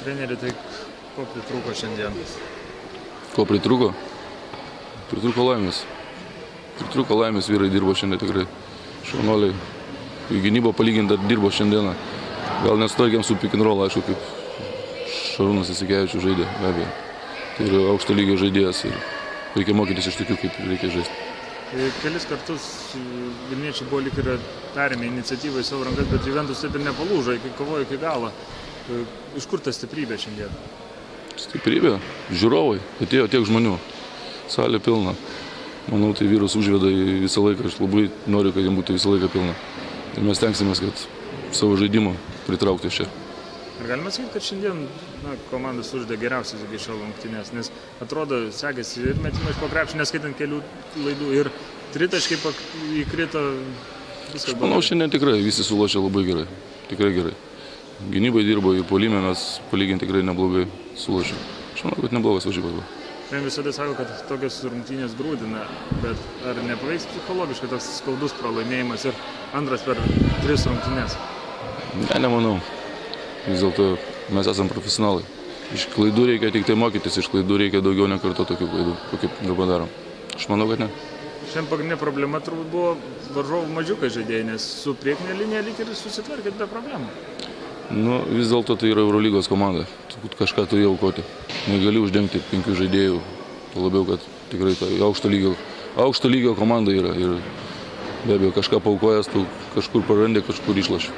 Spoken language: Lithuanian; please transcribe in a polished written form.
Treneri, tai ko pritrūko šiandien? Ko pritrūko? Pritrūko laimės. Pritrūko laimės, vyrai dirbo šiandien tikrai. Šaunuoliai. Į gynybą palyginti dar dirbo šiandieną. Gal nesutvarkėm su pick and roll, aišku, kaip Šarūnas Jasikevičius žaidė, be abejo. Tai yra aukšto lygio žaidėjas ir reikia mokytis iš tokių, kaip reikia žaisti. Kelis kartus vilniečiai buvo lyg ir perėmė iniciatyvą į savo rankas, bet Juventus taip ir nepalūžo, kovojo iki galo. Iš kur ta stiprybė šiandien? Stiprybė? Žiūrovai. Atėjo tiek žmonių. Salė pilna. Manau, tai vyrus užveda visą laiką. Aš labai noriu, kad jiems būtų visą laiką pilna. Ir mes tenksimės, kad savo žaidimą pritraukti čia. Ar galima sakyti, kad šiandien komandas uždė geriausias iki šiol rungtynes, nes atrodo, sekasi ir metimai iš po krepšio, neskaitant kelių laidų, ir tritaškai įkrito viskas. Manau, šiandien tikrai visi sulošė labai gerai. Tikrai gerai. Gynybai dirbo ir puolime mes palyginti tikrai neblogai sulošė. Aš manau, kad neblogas varžybas buvo. Šiandien visada sako, kad tokios rungtynės grūdina, bet ar nepaveiks psichologiškai toks skaudus pralaimėjimas ir antras per 3 rungtynes? Ne, nemanau. Vis dėlto mes esame profesionalai. Iš klaidų reikia tik tai mokytis, iš klaidų reikia daugiau nekartoti tokių klaidų, kaip dabar darom. Aš manau, kad ne. Šiandien pagrindinė problema turbūt buvo varžovų mažiukai žaidėjai, nes su priekinė linija lyg ir susitvarkėt be problemų. Nu, vis dėlto tai yra Eurolygos komanda. Turbūt kažką turi aukoti. Negali uždengti 5 žaidėjų, labiau, kad tikrai tai aukšto lygio komanda yra. Ir be abejo, kažką paukojęs, tu kažkur prarandi, kažkur išloši.